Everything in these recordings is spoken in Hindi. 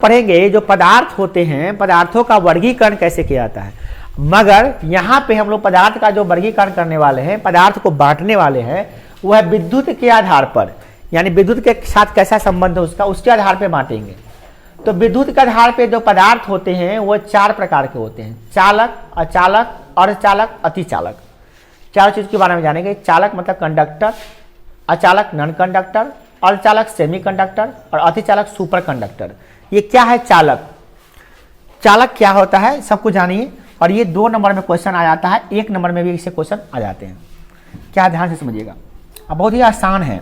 पढ़ेंगे जो पदार्थ होते हैं, पदार्थों का वर्गीकरण कैसे किया जाता है। मगर यहाँ पे हम लोग पदार्थ का जो वर्गीकरण करने वाले हैं, पदार्थ को बांटने वाले हैं, वह विद्युत के आधार पर, यानी विद्युत के साथ कैसा संबंध है उसका, उसके आधार पे बांटेंगे। तो विद्युत के आधार पे जो पदार्थ होते हैं वो 4 प्रकार के होते हैं: चालक, अचालक, अर्धचालक, अतिचालक। 4 चीज के बारे में जानेंगे। चालक मतलब कंडक्टर, अचालक नॉन कंडक्टर, अर्धचालक सेमीकंडक्टर और अतिचालक सुपर कंडक्टर। ये क्या है चालक? चालक क्या होता है सबको जानिए। और ये 2 नंबर में क्वेश्चन आ जाता है, 1 नंबर में भी इससे क्वेश्चन आ जाते हैं। क्या ध्यान से समझिएगा, अब बहुत ही आसान है।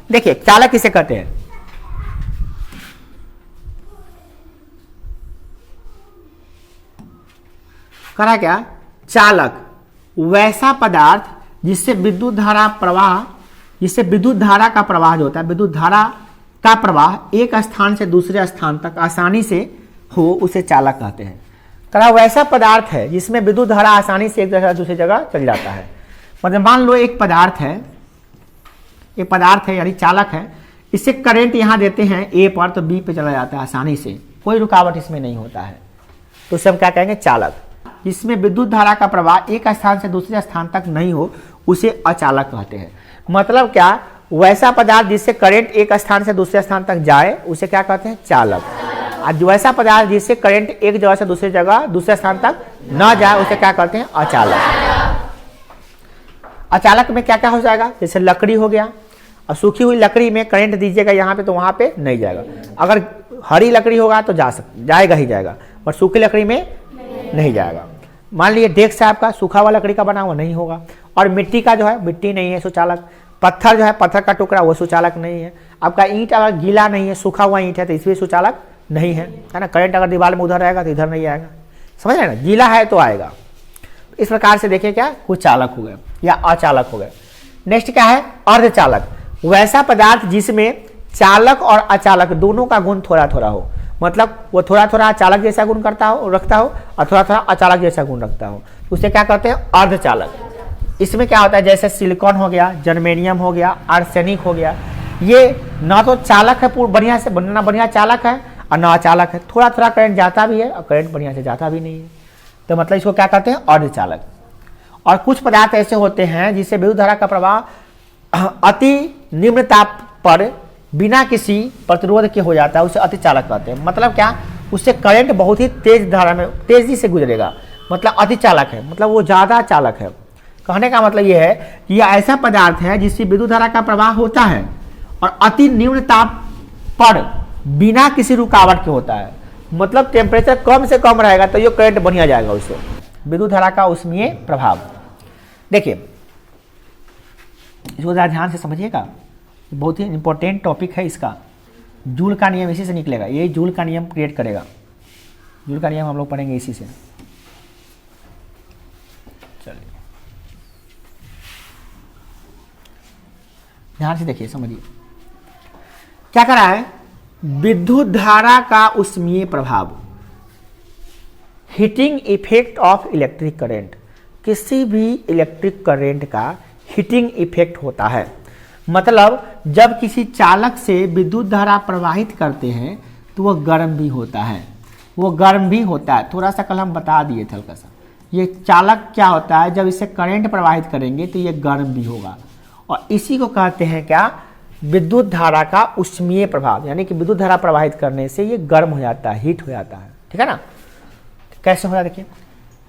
देखिए चालक किसे कहते हैं? करा क्या? चालक वैसा पदार्थ जिससे विद्युत धारा प्रवाह, जिससे विद्युत धारा का प्रवाह जो होता है, विद्युत धारा का प्रवाह एक स्थान से दूसरे स्थान तक आसानी से हो, उसे चालक कहते हैं। करा वैसा पदार्थ है जिसमें विद्युत धारा आसानी से एक जगह दूसरी जगह चल जाता है। मतलब मान लो एक पदार्थ है, एक पदार्थ है यानी चालक है, इससे करंट यहां देते हैं ए पर तो बी पे चला जाता है आसानी से, कोई रुकावट इसमें नहीं होता है, तो उसे हम क्या कहेंगे? चालक। जिसमें विद्युत धारा का प्रवाह एक स्थान से दूसरे स्थान तक नहीं हो, उसे अचालक कहते हैं। मतलब क्या? वैसा पदार्थ जिससे करंट एक स्थान से दूसरे स्थान तक जाए, उसे क्या कहते हैं? चालक। और वैसा पदार्थ जिससे करंट एक जगह से दूसरी जगह दूसरे स्थान तक न जाए, उसे क्या कहते हैं? अचालक। अचालक में क्या क्या हो जाएगा? जैसे लकड़ी हो गया, और सूखी हुई लकड़ी में करंट दीजिएगा यहाँ पे तो वहां पे नहीं जाएगा। अगर हरी लकड़ी होगा तो जाएगा ही जाएगा, पर सूखी लकड़ी में नहीं जाएगा। मान लीजिए डेस्क है आपका, सूखा हुआ लकड़ी का बना हुआ नहीं होगा। और मिट्टी का जो है, मिट्टी नहीं है सुचालक। पत्थर जो है, पत्थर का टुकड़ा, वो सुचालक नहीं है। आपका ईंट अगर गीला नहीं है, सूखा हुआ ईंट है, तो इसमें सुचालक नहीं है ना। करंट अगर दीवार में उधर रहेगा तो इधर नहीं आएगा, समझ रहे ना? गीला है तो आएगा। इस प्रकार से देखिए क्या, कुछ चालक हो गए या अचालक हो गए। नेक्स्ट क्या है? अर्धचालक। वैसा पदार्थ जिसमें चालक और अचालक दोनों का गुण थोड़ा थोड़ा हो, मतलब वो थोड़ा थोड़ा चालक जैसा गुण करता हो, रखता हो, और थोड़ा थोड़ा अचालक जैसा गुण रखता हो, उसे क्या कहते हैं? अर्धचालक। इसमें क्या होता है? जैसे सिलिकॉन हो गया, जर्मेनियम हो गया, आर्सेनिक हो गया, ये ना तो चालक है पूर्ण बढ़िया से, ना बढ़िया चालक है और ना अचालक है। थोड़ा थोड़ा करंट जाता भी है और करंट बढ़िया से जाता भी नहीं है, तो मतलब इसको क्या कहते हैं? अर्धचालक। और कुछ पदार्थ ऐसे होते हैं जिससे विद्युत धारा का प्रवाह अति निम्न ताप पर बिना किसी प्रतिरोध के हो जाता है, उसे अतिचालक कहते हैं। मतलब क्या? उससे करंट बहुत ही तेज धारा में तेजी से गुजरेगा, मतलब अतिचालक है, मतलब वो ज्यादा चालक है। कहने का मतलब यह है कि यह ऐसा पदार्थ है जिससे विद्युत धारा का प्रवाह होता है और अति निम्न ताप पर बिना किसी रुकावट के होता है। मतलब टेम्परेचर कम से कम रहेगा तो ये करंट बढ़िया जाएगा उससे। विद्युत धारा का उष्मीय प्रभाव देखिए, इसको जरा ध्यान से समझिएगा, बहुत ही इंपॉर्टेंट टॉपिक है इसका। जूल का नियम इसी से निकलेगा, ये जूल का नियम क्रिएट करेगा। जूल का नियम हम लोग पढ़ेंगे इसी से। चलिए ध्यान से देखिए, समझिए क्या कर रहा है। विद्युत धारा का उष्मीय प्रभाव, heating effect of electric current. किसी भी इलेक्ट्रिक करंट का हीटिंग इफेक्ट होता है। मतलब जब किसी चालक से विद्युत धारा प्रवाहित करते हैं तो वह गर्म भी होता है, वो गर्म भी होता है। थोड़ा सा कल हम बता दिए थे हल्का सा। ये चालक क्या होता है, जब इसे करंट प्रवाहित करेंगे तो ये गर्म भी होगा, और इसी को कहते हैं क्या? विद्युत धारा का उष्मीय प्रभाव। यानी कि विद्युत धारा प्रवाहित करने से ये गर्म हो जाता है, हीट हो जाता है। ठीक है ना? कैसे हो जाता है देखिए।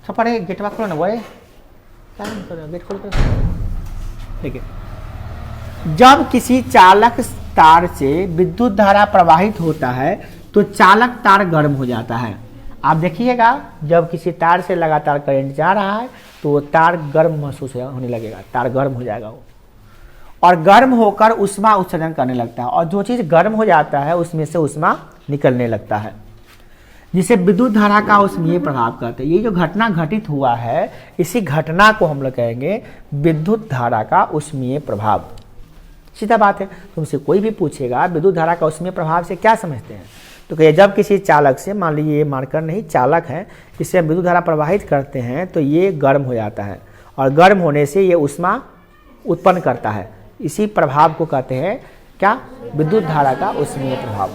सब पढ़े, गेट खोलो ना, वो गेट खोल कर देखिए। जब किसी चालक तार से विद्युत धारा प्रवाहित होता है तो चालक तार गर्म हो जाता है। आप देखिएगा, जब किसी तार से लगातार करंट जा रहा है तो वो तार गर्म महसूस होने लगेगा, तार गर्म हो जाएगा वो, और गर्म होकर उष्मा उत्सर्जन करने लगता है। और जो चीज़ गर्म हो जाता है उसमें से उष्मा निकलने लगता है, जिसे विद्युत धारा का उष्मीय प्रभाव कहते हैं। ये जो घटना घटित हुआ है, इसी घटना को हम लोग कहेंगे विद्युत धारा का उष्मीय प्रभाव। सीधा बात है। तुमसे कोई भी पूछेगा विद्युत धारा का उष्मीय प्रभाव से क्या समझते हैं, तो कहिए जब किसी चालक से, मान लीजिए ये मार्कर नहीं चालक है, इससे हम विद्युत धारा प्रवाहित करते हैं तो ये गर्म हो जाता है, और गर्म होने से ये उष्मा उत्पन्न करता है। इसी प्रभाव को कहते हैं क्या, विद्युत धारा का ऊष्मीय प्रभाव।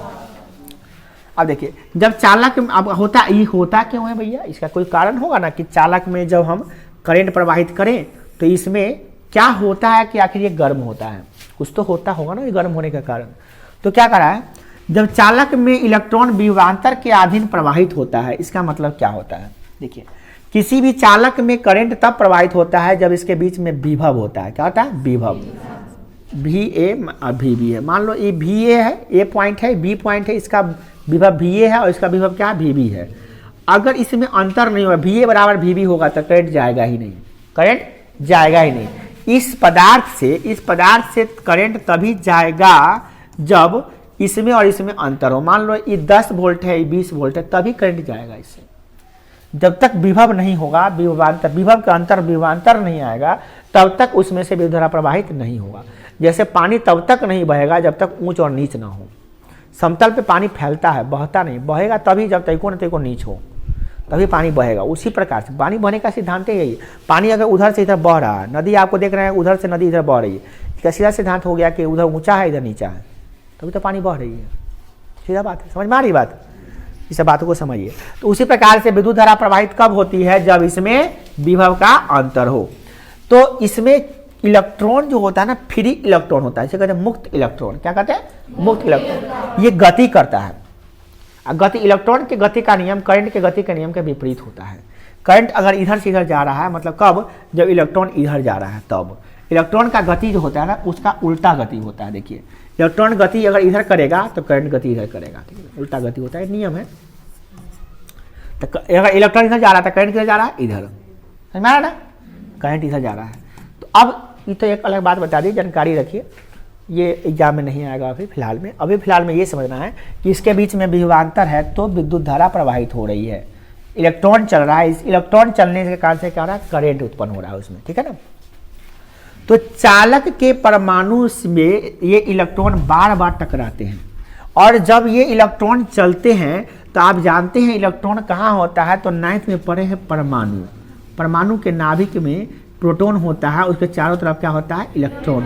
अब देखिए जब चालक अब होता क्यों है भैया, इसका कोई कारण होगा ना कि चालक में जब हम करंट प्रवाहित करें तो इसमें क्या होता है कि आखिर ये गर्म होता है, कुछ तो होता होगा ना ये गर्म होने का कारण। तो क्या करा है, जब चालक में इलेक्ट्रॉन विभवांतर के अधीन प्रवाहित होता है, इसका मतलब क्या होता है, देखिए किसी भी चालक में करंट तब प्रवाहित होता है जब इसके बीच में विभव होता है। क्या होता है, विभव, वी ए और वी बी है। मान लो ये वी ए है, ए पॉइंट है, बी पॉइंट है, इसका विभव वी ए है और इसका विभव क्या है, वी बी है। अगर इसमें अंतर नहीं होगा, वी ए बराबर वी बी होगा तो करंट जाएगा ही नहीं, करंट जाएगा ही नहीं। इस पदार्थ से करंट तभी जाएगा जब इसमें और इसमें अंतर हो। मान लो ये 10 वोल्ट है, ये 20 वोल्ट है, तभी करंट जाएगा इससे। जब तक विभव नहीं होगा, विभव का अंतर विभवांतर नहीं आएगा, तब तक उसमें से विद्युत धारा प्रवाहित नहीं होगा। जैसे पानी तब तक नहीं बहेगा जब तक ऊंच और नीच ना हो। समतल पे पानी फैलता है, बहता नहीं, बहेगा तभी जब तक न तक नीच हो, तभी पानी बहेगा। उसी प्रकार से पानी बहने का सिद्धांत यही है। पानी अगर उधर से इधर बह रहा है, नदी आपको देख रहे हैं, उधर से नदी इधर बह रही है, इसका सीधा सिद्धांत हो गया कि उधर ऊंचा है इधर नीचा है, तभी तो पानी बह रही है। सीधा बात है, समझ में आ रही बात, इस बातों को समझिए। तो उसी प्रकार से विद्युत धारा प्रवाहित कब होती है, जब इसमें विभव का अंतर हो। तो इसमें इलेक्ट्रॉन जो होता है ना, फ्री इलेक्ट्रॉन होता है, इसे कहते हैं मुक्त इलेक्ट्रॉन। क्या कहते हैं, मुक्त इलेक्ट्रॉन। ये गति करता है। गति, इलेक्ट्रॉन की गति का नियम करंट के गति के नियम के विपरीत होता है। करंट अगर इधर से इधर जा रहा है, मतलब कब, जब इलेक्ट्रॉन इधर जा रहा है तब। इलेक्ट्रॉन का गति जो होता है ना, उसका उल्टा गति होता है। देखिए इलेक्ट्रॉन गति अगर इधर करेगा तो करंट गति इधर करेगा, ठीक है, उल्टा गति होता है, नियम है। तो अगर इलेक्ट्रॉन इधर जा रहा था, करंट किधर जा रहा है, इधर, समझ में आ रहा ना, करंट इधर जा रहा है। तो अब ये तो एक अलग बात बता दी, जानकारी रखिए, ये एग्जाम में नहीं आएगा अभी फिलहाल में। अभी फिलहाल में ये समझना है कि इसके बीच में विभवांतर है तो विद्युत धारा प्रवाहित हो रही है, इलेक्ट्रॉन चल रहा है। इस इलेक्ट्रॉन चलने के कारण से क्या हो रहा है, करंट उत्पन्न हो रहा है उसमें, ठीक है ना। तो चालक के परमाणु में ये इलेक्ट्रॉन बार बार टकराते हैं, और जब ये इलेक्ट्रॉन चलते हैं तो आप जानते हैं इलेक्ट्रॉन कहाँ होता है, तो 9th में पढ़े हैं परमाणु। परमाणु के नाभिक में प्रोटॉन होता है, उसके चारों तरफ क्या होता है, इलेक्ट्रॉन।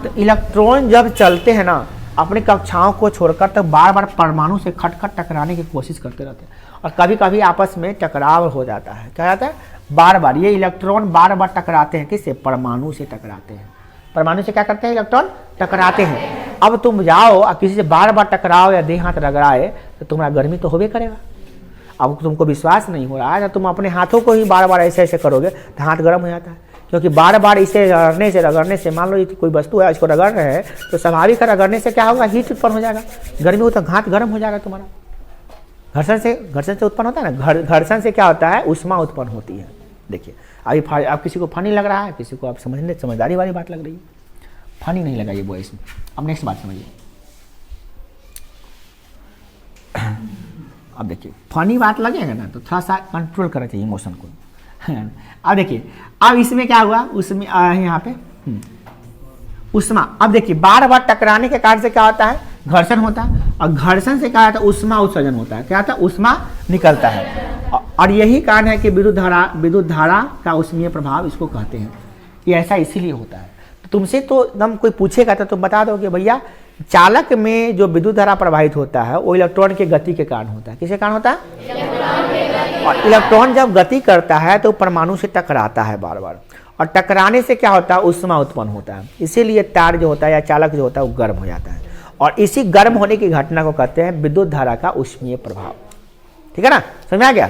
तो इलेक्ट्रॉन जब चलते हैं ना, अपनी कक्षाओं को छोड़कर तो बार बार परमाणु से खटखट टकराने की कोशिश करते रहते हैं, और कभी कभी आपस में टकराव हो जाता है। क्या जाता है, बार बार ये इलेक्ट्रॉन बार बार टकराते हैं, किससे, परमाणु से टकराते हैं। परमाणु से क्या करते हैं, इलेक्ट्रॉन टकराते हैं। अब तुम जाओ और किसी से बार बार टकराओ या देह हाथ रगड़ाए तो तुम्हारा गर्मी तो होबे करेगा। अब तुमको विश्वास नहीं हो रहा है, तुम अपने हाथों को ही बार बार ऐसे ऐसे करोगे तो हाथ गर्म हो जाता है, क्योंकि बार बार इसे रगड़ने से मान लो कोई वस्तु है, इसको रगड़ रहे हैं तो स्वाभाविक रगड़ने से क्या होगा, हीट उत्पन्न हो जाएगा, गर्मी हो तो हाथ गर्म हो जाएगा तुम्हारा। घर्षण से उत्पन्न होता है ना, घर्षण से क्या होता है, ऊष्मा उत्पन्न होती है। देखिए अभी आप किसी को फनी लग रहा है, किसी को आप समझदारी वाली बात लग रही है, फनी नहीं लगा ये बॉयस में। अब नेक्स्ट बात समझिए। अब देखिए फनी बात लगेगा ना तो थोड़ा सा कंट्रोल करना चाहिए इमोशन को। अब देखिए, अब इसमें क्या हुआ, उसमें यहाँ पे ऊष्मा। अब देखिए बार बार टकराने के कारण से क्या होता है, घर्षण होता है, और घर्षण से क्या होता है, ऊष्मा उत्सर्जन होता है। क्या होता है, ऊष्मा निकलता है, और यही कारण है कि विद्युत धारा का ऊष्मीय प्रभाव इसको कहते हैं। ये ऐसा इसीलिए होता है। तो तुमसे तो एकदम कोई पूछेगा तो तुम बता दो कि भैया चालक में जो विद्युत धारा प्रवाहित होता है वो इलेक्ट्रॉन के गति के कारण होता है। किसके कारण होता है, और इलेक्ट्रॉन जब गति करता है तो परमाणु से टकराता है बार बार, और टकराने से क्या होता है, ऊष्मा उत्पन्न होता है। इसीलिए तार जो होता है या चालक जो होता है वो गर्म हो जाता है, और इसी गर्म होने की घटना को कहते हैं विद्युत धारा का ऊष्मीय प्रभाव। ठीक है ना, समझ आ गया।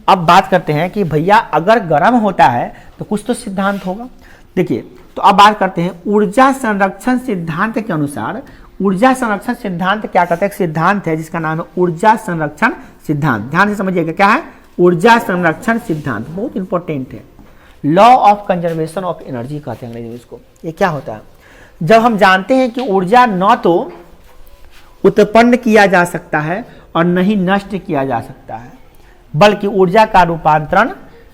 अब बात करते हैं कि भैया अगर गर्म होता है तो कुछ तो सिद्धांत होगा। देखिए तो अब बात करते हैं ऊर्जा संरक्षण सिद्धांत के अनुसार। ऊर्जा संरक्षण सिद्धांत क्या कहते हैं, सिद्धांत है जिसका नाम है ऊर्जा संरक्षण सिद्धांत। ध्यान से समझिएगा क्या है ऊर्जा संरक्षण सिद्धांत, बहुत इंपॉर्टेंट है। Law of conservation of energy कहते हैं अंग्रेजी में इसको। ये क्या होता है, जब हम जानते हैं कि ऊर्जा न तो उत्पन्न किया जा सकता है और न ही नष्ट किया जा सकता है, बल्कि ऊर्जा का रूपांतरण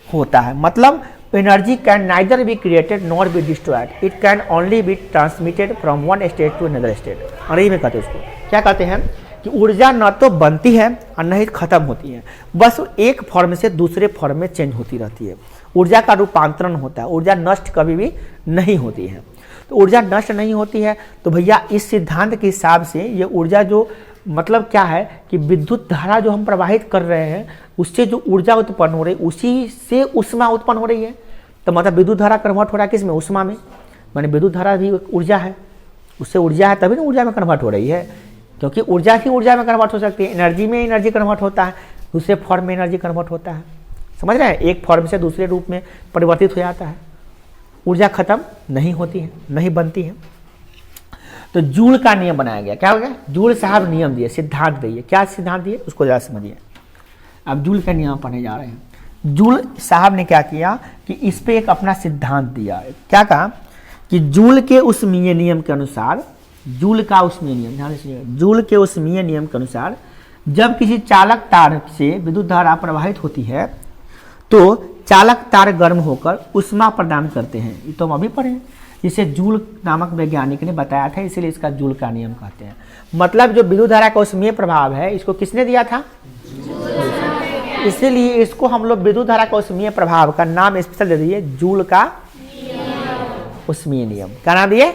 होता है। मतलब energy can neither be created nor be destroyed, it can only be transmitted from one state to another state. अंग्रेजी में कहते हैं उसको, क्या कहते हैं कि ऊर्जा न तो बनती है और न ही खत्म होती है, बस एक फॉर्म से दूसरे फॉर्म में चेंज होती रहती है। ऊर्जा का रूपांतरण होता है, ऊर्जा नष्ट कभी भी नहीं होती है। तो ऊर्जा नष्ट नहीं होती है तो भैया इस सिद्धांत के हिसाब से ये ऊर्जा जो मतलब क्या है कि विद्युत धारा जो हम प्रवाहित कर रहे हैं उससे जो ऊर्जा उत्पन्न हो रही है उसी से ऊष्मा उत्पन्न हो रही है। तो मतलब विद्युत धारा कन्वर्ट हो रहा है किसमें, ऊष्मा में। माने विद्युत धारा भी ऊर्जा है, उससे ऊर्जा है तभी ना ऊर्जा में कन्वर्ट हो रही है, क्योंकि ऊर्जा ही ऊर्जा में कन्वर्ट हो सकती है। एनर्जी में एनर्जी कन्वर्ट होता है, दूसरे फॉर्म में एनर्जी कन्वर्ट होता है, समझ रहे हैं, एक फॉर्म से दूसरे रूप में परिवर्तित हो जाता है, ऊर्जा खत्म नहीं होती है, नहीं बनती है। तो जूल का नियम बनाया गया, क्या हो गया, जूल साहब नियम दिए, सिद्धांत दिए। क्या सिद्धांत दिए उसको जरा समझिए। अब जूल का नियम पढ़ने जा रहे हैं। जूल साहब ने क्या किया कि इस पे एक अपना सिद्धांत दिया। क्या कहा कि जूल के ऊष्मीय नियम के अनुसार, जूल का ऊष्मीय नियम, ध्यान से, जूल के ऊष्मीय नियम के अनुसार जब किसी चालक तार से विद्युत धारा प्रवाहित होती है तो चालक तार गर्म होकर ऊष्मा प्रदान करते हैं। ये तो हम अभी पढ़े, जिसे जूल नामक वैज्ञानिक ने बताया था, इसलिए इसका जूल का नियम कहते हैं। मतलब जो विद्युत धारा का ऊष्मीय प्रभाव है इसको किसने दिया था, इसीलिए इसको हम लोग विद्युत धारा का ऊष्मीय प्रभाव का नाम स्पेशल दे दिए जूल का ऊष्मीय नियम। क्या नाम दिए,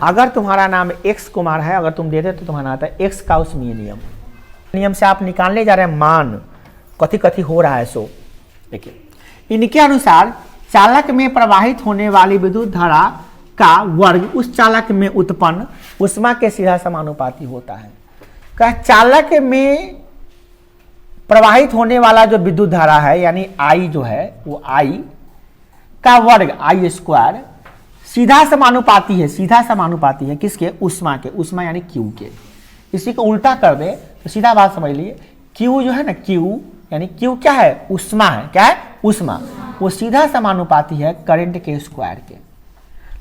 अगर तुम्हारा नाम एक्स कुमार है, अगर तुम देते तो तुम्हारा आता है एक्स का ऊष्मीय नियम। नियम से आप निकालने जा रहे हैं मान कथी कथी हो रहा है। सो देखिए, इनके अनुसार चालक में प्रवाहित होने वाली विद्युत धारा का वर्ग उस चालक में उत्पन्न ऊष्मा के सीधा समानुपाती होता है। क्या चालक में प्रवाहित होने वाला जो विद्युत धारा है यानी आई जो है वो आई का वर्ग आई स्क्वायर सीधा समानुपाती है, सीधा समानुपाती है किसके, ऊष्मा के, ऊष्मा यानी क्यू के। इसी को उल्टा कर दे तो सीधा बात समझ लिए, क्यू जो है ना, क्यू यानी क्यू क्या है, ऊष्मा है, क्या है, ऊष्मा, वो सीधा समानुपाती है करंट के स्क्वायर के।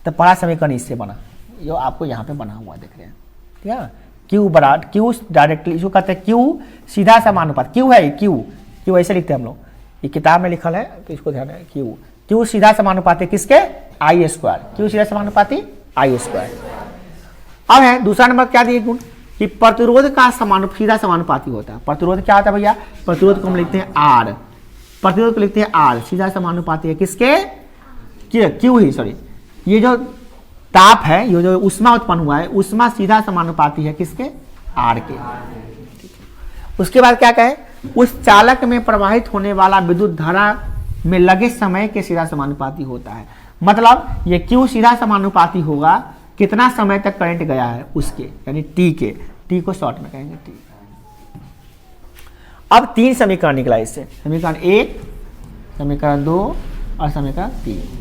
तो पहला समीकरण इससे बना, जो आपको यहाँ पे बना हुआ देख रहे हैं, ठीक है। क्यू बराबर, क्यू डायरेक्टली इसको कहते हैं क्यू सीधा समानुपात, क्यू है क्यू, क्यू ऐसे लिखते हैं हम लोग, ये किताब में लिखल है तो इसको ध्यान है, क्यू, क्यू सीधा समानुपाती किसके, आई स्क्वायर, क्यू सीधा समानुपाती आई स्क्वायर। अब है दूसरा नंबर क्या दिए गुण कि प्रतिरोध का सीधा समानुपाती होता है। प्रतिरोध क्या होता है भैया, प्रतिरोध को हम लिखते हैं आर, प्रतिरोध को लिखते हैं आर, सीधा समानुपाती है किसके, क्यू ही, सॉरी, ये जो ताप है, ये जो ऊष्मा उत्पन्न हुआ है, ऊष्मा सीधा समानुपाती है किसके, आर के। उसके बाद क्या कहे, उस चालक में प्रवाहित होने वाला विद्युत धारा में लगे समय के सीधा समानुपाती होता है। मतलब ये क्यू सीधा समानुपाती होगा कितना समय तक करंट गया है उसके, यानी टी के, टी को शॉर्ट में कहेंगे टी। अब तीन समीकरण निकला इससे, समीकरण 1, समीकरण 2 और समीकरण 3।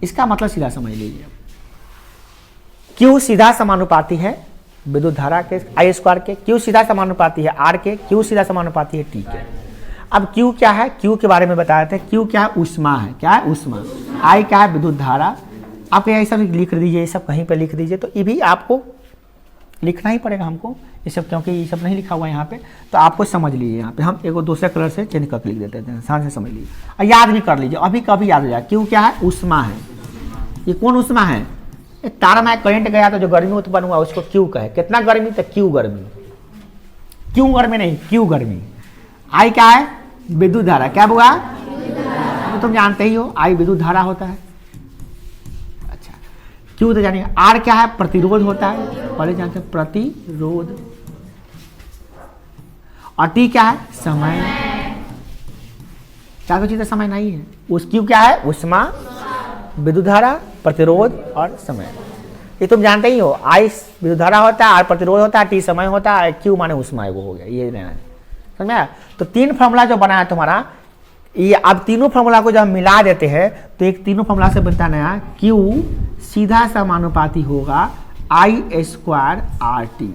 इसका मतलब सीधा समझ लीजिए, क्यू सीधा समानुपाती है विद्युत धारा के आई स्क्वायर के, क्यू सीधा समानुपाती है आर के, क्यू सीधा समानुपाती है टी के। अब क्यू क्या है, क्यू के बारे में बताए थे, क्यू क्या है, ऊष्मा है, क्या है, ऊष्मा। आई क्या है, विद्युत धारा। आप ये सब लिख दीजिए, ये सब कहीं पे लिख दीजिए, तो ये भी आपको लिखना ही पड़ेगा हमको ये सब, क्योंकि ये सब नहीं लिखा हुआ है यहाँ पे, तो आपको समझ लीजिए। यहाँ पे हम एक दूसरे कलर से चेंज करके लिख देते हैं, ध्यान से समझ लीजिए और याद भी कर लीजिए, अभी कभी याद हो जाए। क्यू क्या है, ऊष्मा है। ये कौन ऊष्मा है, तार में करंट गया तो जो गर्मी उत्पन्न हुआ उसको क्यू कहे, कितना गर्मी, तो क्यू गर्मी, क्यू गर्मी नहीं, क्यू गर्मी। आई क्या है, विद्युत धारा, क्या हुआ, तो तुम जानते ही हो आई विद्युत धारा होता है। अच्छा, क्यू तो जानिए, आर क्या है, प्रतिरोध होता है, पहले जानते हैं प्रतिरोध, और टी क्या है, समय। चारों चीजें समय नहीं है, उस क्यू क्या है, ऊष्मा, विद्युत धारा, प्रतिरोध और समय। ये तुम जानते ही हो, आई विद्युत धारा होता है, आर प्रतिरोध होता है, टी समय होता है, क्यू माने ऊष्मा, वो हो गया, ये रहना है, समझ में आया। तो तीन फॉर्मूला जो बनाया तुम्हारा, ये अब तीनों फॉर्मूला को जब मिला देते हैं तो एक तीनों फॉर्मूला से बनता नया, क्यू सीधा समानुपाती होगा आई स्क्वायर आर टी,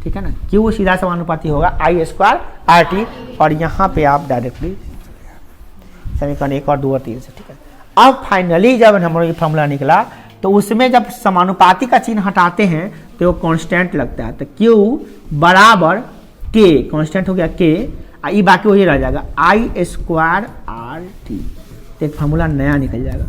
ठीक है ना, क्यू सीधा समानुपाती होगा आई स्क्वायर आर टी। और यहाँ पे आप डायरेक्टली समीकरण 1 और 2 और 3 से, ठीक है। अब फाइनली जब हमारा ये फॉर्मूला निकला तो उसमें जब समानुपाती का चिन्ह हटाते हैं तो वो कांस्टेंट लगता है, तो क्यू बराबर के, कांस्टेंट हो गया के, ये बाकी वही रह जाएगा आई स्क्वायर आर टी, तो एक फॉर्मूला नया निकल जाएगा।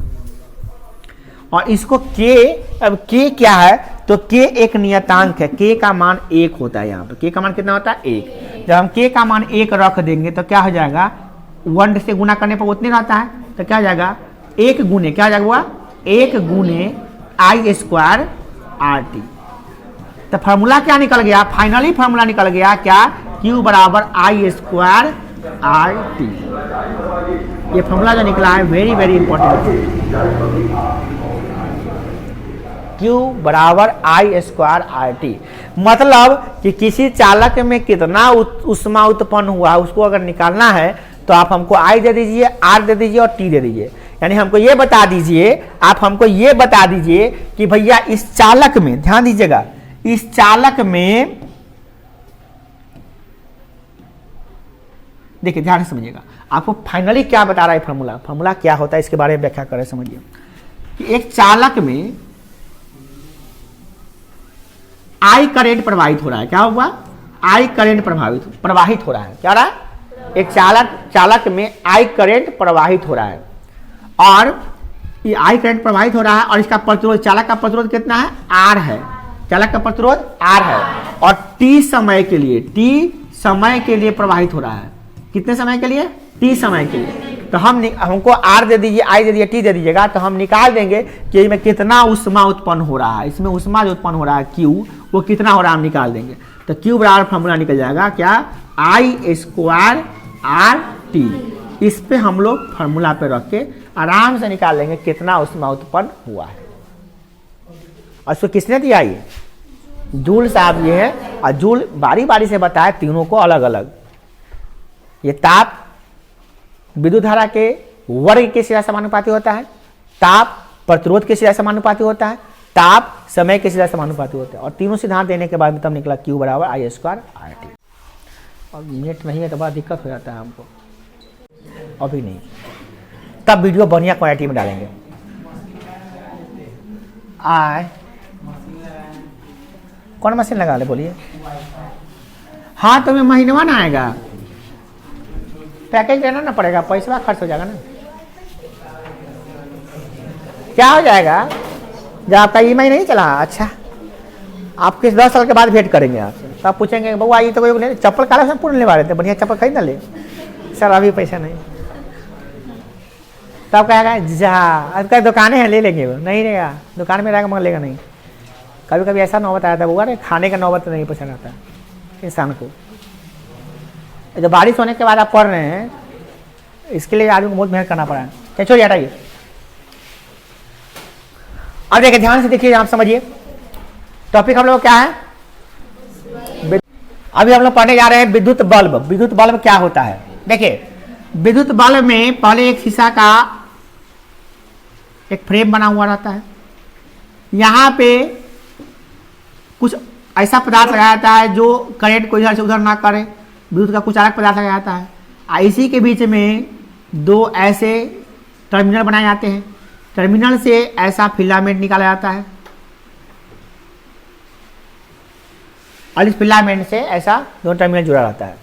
और इसको के, अब के क्या है, तो के एक नियतांक है, के का मान 1 होता है। यहाँ पे के का मान कितना होता है, 1। जब हम k का मान 1 रख देंगे तो क्या हो जाएगा, 1 से गुना करने पर उतने रहता है, तो क्या हो जाएगा 1 गुने, क्या हो जाएगा हुआ 1 गुने आई स्क्वायर आर टी। तो फार्मूला क्या निकल गया, फाइनली फार्मूला निकल गया क्या, Q बराबर आई स्क्वायर आर टी। ये फार्मूला जो निकला है वेरी वेरी इंपॉर्टेंट, Q बराबर आई स्क्वायर आर टी। मतलब कि किसी चालक में कितना ऊष्मा उत्पन्न हुआ उसको अगर निकालना है तो आप हमको I दे दीजिए, R दे दीजिए और T दे दीजिए। यानी हमको ये बता दीजिए, आप हमको ये बता दीजिए कि भैया इस चालक में, ध्यान दीजिएगा, इस चालक में, देखिए ध्यान से समझिएगा, आपको फाइनली क्या बता रहा है फार्मूला, फार्मूला क्या होता है इसके बारे में व्याख्या करें, समझिए कि एक चालक में आई करंट प्रवाहित हो रहा है, क्या हुआ, आई करंट प्रवाहित हो रहा है, क्या रहा है, एक चालक में आई करंट प्रवाहित हो रहा है, और ये आई करंट प्रवाहित हो रहा है और इसका प्रतिरोध, चालक का प्रतिरोध कितना है, आर है, चालक का प्रतिरोध आर है, और टी समय के लिए प्रवाहित हो रहा है, कितने समय के लिए, टी समय के लिए। तो हमको आर दे दीजिए, आई दे दीजिए, टी दे दीजिएगा, तो हम निकाल देंगे कि इसमें कितना ऊष्मा उत्पन्न हो रहा है, इसमें ऊष्मा जो उत्पन्न हो रहा है क्यू, वो कितना हो रहा है हम निकाल देंगे। तो क्यू बराबर फॉर्मूला निकल जाएगा क्या, आई स्क्वायर आर टी। इस पे हम लोग फार्मूला पे रख के आराम से निकाल लेंगे कितना ऊष्मा उत्पन्न हुआ है। और इसको किसने दिया, ये जूल साहब ये है, और जूल बारी बारी से बताया तीनों को अलग अलग। ये ताप विद्युत धारा के वर्ग के सीधा समानुपाती होता है, ताप प्रतिरोध के सीधा समानुपाती होता है, ताप समय के सीधा समानुपाती होता है, और तीनों सिद्धांत देने के बाद तब निकला Q बराबर आई स्क्वायर आर टी। और मिनट नहीं है तो बड़ा दिक्कत हो जाता है हमको, अभी नहीं, तब वीडियो बढ़िया क्वालिटी में डालेंगे। कौन मशीन लगा ले बोलिए, हाँ तो मैं महीनवा ना आएगा, पैकेज लेना ना पड़ेगा, पैसा खर्च हो जाएगा ना, क्या हो जाएगा जब आपका EMI नहीं चला, अच्छा आप किस 10 साल के बाद भेंट करेंगे आपसे, तो आप पूछेंगे बउआ ये तो कोई चप्पल काला से पूर्ण लेवा रहे थे, बढ़िया चप्पल खरीद ना ले, सर अभी पैसा नहीं, तब कहेगा जा आपका दुकानें हैं ले लेंगे, वो नहीं रहेगा दुकान में रहेगा मगर लेगा नहीं। कभी कभी ऐसा नौबत आया था बउआ रे, खाने का नौबत नहीं पसंद आता इंसान को। जब बारिश होने के बाद आप पढ़ रहे हैं, इसके लिए आदमी को बहुत मेहनत करना पड़ा है। छोड़िए हटाइए, अब देखिए ध्यान से देखिए, आप समझिए टॉपिक हम लोग क्या है, अभी हम लोग पढ़ने जा रहे हैं विद्युत बल्ब। विद्युत बल्ब क्या होता है, देखिए विद्युत बल्ब में पहले एक शीशा का एक फ्रेम बना हुआ रहता है, यहाँ पे कुछ ऐसा पदार्थ लगाया जाता है जो करंट को इधर से उधर ना करे, विद्युत का कुछ अलग पदार्थ लगाया जाता है। इसी के बीच में दो ऐसे टर्मिनल बनाए जाते हैं, टर्मिनल से ऐसा फिलामेंट निकाला जाता है, और इस फिलामेंट से ऐसा दो टर्मिनल जुड़ा रहता है,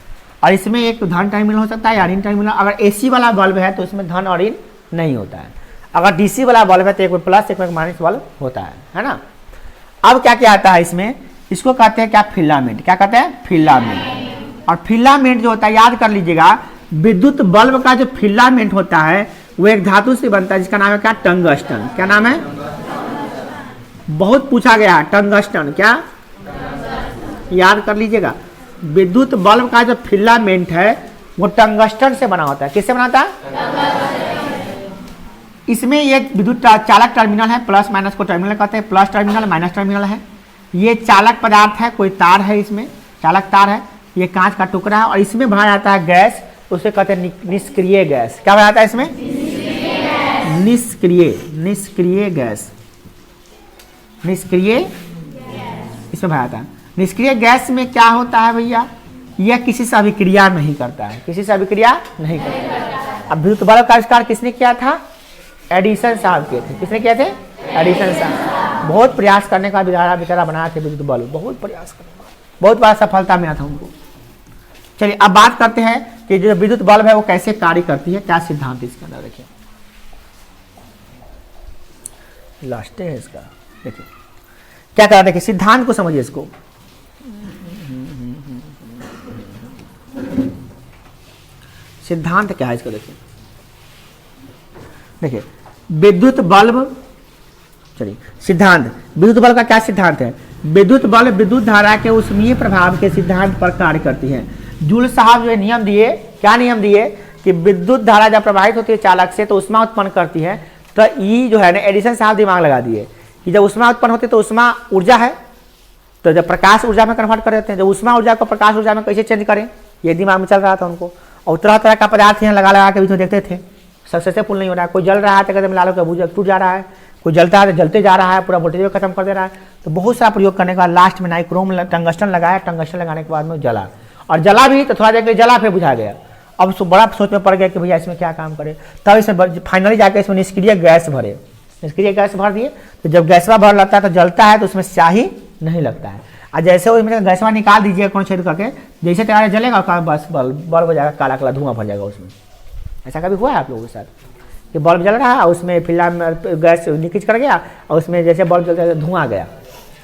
और इसमें एक धन टर्मिनल हो सकता है या ऋण टर्मिनल। अगर AC वाला बल्ब है तो इसमें धन और ऋण नहीं होता है, अगर DC वाला बल्ब है तो एक में प्लस एक में माइनस बल्ब होता है ना। अब क्या क्या आता है इसमें, इसको कहते हैं क्या, फिलामेंट। क्या कहते हैं, फिलामेंट। और फिलामेंट जो होता है याद कर लीजिएगा, विद्युत बल्ब का जो फिलामेंट होता है वो एक धातु से बनता है जिसका नाम है क्या, टंगस्टन। क्या नाम है, बहुत पूछा गया है, टंगस्टन। क्या याद कर लीजिएगा, विद्युत बल्ब का जो फिलामेंट है वो टंगस्टन से बना होता है। किससे बनाता है, इसमें ये विद्युत चालक टर्मिनल है, प्लस माइनस को टर्मिनल कहते हैं, प्लस टर्मिनल माइनस टर्मिनल है। ये चालक पदार्थ है, कोई तार है, इसमें चालक तार है, ये कांच का टुकड़ा है, और इसमें भरा जाता है गैस, उसे कहते हैं निष्क्रिय गैस। क्या भरा जाता है इसमें, निष्क्रिय गैस, निष्क्रिय इसमें भरा जाता है। निष्क्रिय गैस में क्या होता है भैया, यह किसी से अभिक्रिया नहीं करता है, किसी से अभिक्रिया नहीं करता है। अब विद्युत बल्ब का आविष्कार किसने किया था, एडिसन साहब किए थे। किसने किए थे, एडिसन साहब। बहुत प्रयास करने का बेचारा बनाया थे विद्युत बल्ब, बहुत प्रयास करने का, बहुत बड़ा सफलता मिला था उनको। चलिए अब बात करते हैं कि जो विद्युत बल्ब है वो कैसे कार्य करती है, क्या सिद्धांत इसके अंदर। देखिए लास्ट है इसका, देखिए क्या कह रहा है, देखिए सिद्धांत को समझिए इसको। सिद्धांत क्या है इसको देखिए। देखिए विद्युत बल्ब, चलिए सिद्धांत, विद्युत बल्ब का क्या सिद्धांत है? विद्युत बल्ब विद्युत धारा के ऊष्मीय प्रभाव के सिद्धांत पर कार्य करती है। जूल साहब जो नियम दिए, क्या नियम दिए कि विद्युत धारा जब प्रवाहित होती है चालक से तो ऊष्मा उत्पन्न करती है। तो ई जो है ना, एडिसन साहब दिमाग लगा दिए कि जब ऊष्मा उत्पन्न होती है तो ऊष्मा ऊर्जा है, तो जब प्रकाश ऊर्जा में कन्वर्ट कर देते हैं, जब ऊष्मा ऊर्जा को प्रकाश ऊर्जा में कैसे चेंज करें, ये दिमाग में चल रहा था उनको। और तरह तरह का पदार्थ यहाँ लगा के बीच में देखते थे, सक्सेसफुल नहीं हो रहा है। कोई जल रहा है तो कहते मिला लो कि टूट जा रहा है, कोई जलता है तो जलते जा रहा है, पूरा वोल्टेज खत्म कर दे रहा है। तो बहुत सारा प्रयोग करने के बाद लास्ट में नाइक्रोम टंगस्टन लगाया, टंगस्टन लगाने के बाद में जला, और जला भी तो थोड़ा देर के लिए जला, फिर बुझा गया। अब बड़ा सोच में पड़ गया कि भैया इसमें क्या काम करे, तब इसमें फाइनली जाकर इसमें निष्क्रिय गैस भरे, निष्क्रिय गैस भर दिए। तो जब गैसवा भर लगता है तो जलता है, तो उसमें स्याही नहीं लगता है। और जैसे उसमें गैसवा निकाल दीजिए कौन छेद करके, जैसे तैयार जलेगा बस बल्ब हो जाएगा, काला काला धुआं भर जाएगा उसमें। ऐसा कभी हुआ है आप लोगों के साथ कि बल्ब जल रहा है, उसमें फिलहाल गैस लीकेज कर गया, और उसमें जैसे बल्ब जलता है धुआं गया,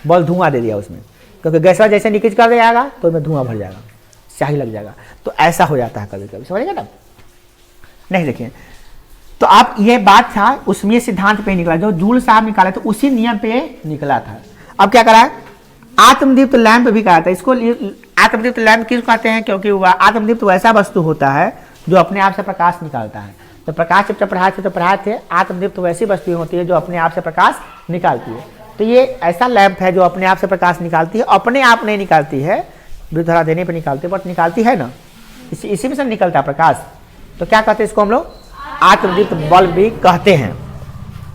बल्ब धुआं दे दिया उसमें, क्योंकि गैसवा जैसे लीकेज कर जाएगा तो उसमें धुआं भर जाएगा, स्याही लग जाएगा। तो ऐसा हो जाता है कभी कभी, समझिएगा ना। नहीं देखिए, तो आप ये बात था उसमें सिद्धांत पे निकला, जो जूल साहब निकाले तो उसी नियम पे निकला था। अब क्या करा है, आत्मदीप्त लैंप भी कहा था इसको। आत्मदीप्त लैंप किस कहते हैं? क्योंकि आत्मदीप्त वैसा वस्तु होता है जो अपने आप से प्रकाश निकालता है। तो प्रकाश जब पढ़ाए थे, आत्मदीप्त वैसी वस्तु होती है जो अपने आप से प्रकाश निकालती है। तो ये ऐसा लैंप है जो अपने आप से प्रकाश निकालती है, अपने आप नहीं निकालती है, विद्युत धारा देने पर निकालती है, बट निकालती है ना, इसी में से निकलता है प्रकाश। तो क्या कहते हैं इसको हम लोग? आत्मदीप्त बल्ब भी कहते हैं।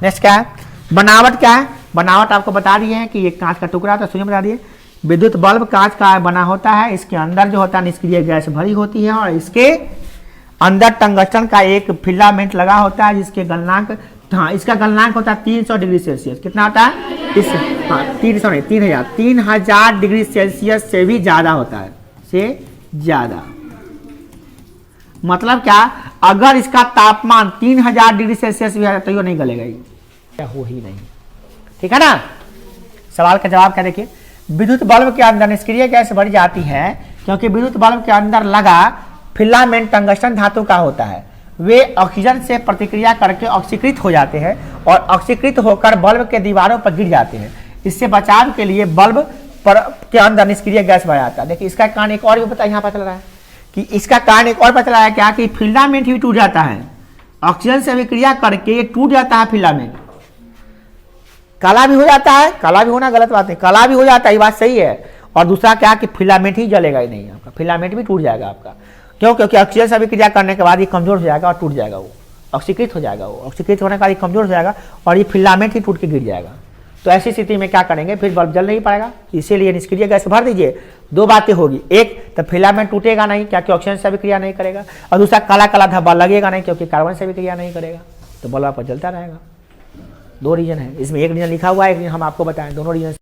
नेक्स्ट क्या है? बनावट क्या है? बनावट आपको बता दिए हैं कि ये कांच का टुकड़ा था, सुनिए बता दिए। विद्युत बल्ब कांच का बना होता है, इसके अंदर जो होता है निष्क्रिय गैस भरी होती है, और इसके अंदर टंगस्टन का एक फिलामेंट लगा होता है जिसके गलनांक, हाँ इसका गलनांक होता है 300 डिग्री सेल्सियस। कितना होता है? 300 नहीं, 3000 डिग्री सेल्सियस से भी ज्यादा होता है, से ज्यादा। मतलब क्या? अगर इसका तापमान 3000 डिग्री सेल्सियस भी है तो ये नहीं गलेगा, क्या हो ही नहीं। ठीक है ना। सवाल का जवाब क्या देखिए, विद्युत बल्ब के अंदर निष्क्रिय गैस भरी जाती है क्योंकि विद्युत बल्ब के अंदर लगा फिलामेंट टंगस्टन धातु का होता है। वे ऑक्सीजन से प्रतिक्रिया करके ऑक्सीकृत हो जाते हैं और ऑक्सीकृत होकर बल्ब के दीवारों पर गिर जाते हैं। इससे बचाव के लिए बल्ब के अंदर निष्क्रिय गैस भरा जाता है। देखिए इसका कारण एक और भी पता यहाँ पता चल रहा है कि इसका कारण एक और पता चला है क्या, कि फिलामेंट ही टूट जाता है, ऑक्सीजन से अभिक्रिया करके ये टूट जाता है फिलामेंट, काला भी हो जाता है। काला भी होना गलत बात है, काला भी हो जाता है, ये बात सही है। और दूसरा क्या कि फिलामेंट ही जलेगा ही नहीं, आपका फिलामेंट भी टूट जाएगा आपका। क्यों? क्योंकि ऑक्सीजन से अभिक्रिया करने के बाद ये कमजोर हो जाएगा और टूट जाएगा, वो ऑक्सीकृत हो जाएगा, वो ऑक्सीकृत होने के बाद ये कमजोर हो जाएगा और ये फिलामेंट ही टूट के गिर जाएगा। तो ऐसी स्थिति में क्या करेंगे, फिर बल्ब जल नहीं पाएगा। इसीलिए निष्क्रिय गैस भर दीजिए। दो बातें होगी, एक तो फिलामेंट टूटेगा नहीं क्योंकि ऑक्सीजन से अभिक्रिया नहीं करेगा, और दूसरा काला काला धब्बा लगेगा नहीं क्योंकि कार्बन से अभिक्रिया नहीं करेगा, तो बल्ब आपका जलता रहेगा। दो रीजन है इसमें, एक रीजन लिखा हुआ है, एक रीजन हम आपको बताएं, दोनों रीजन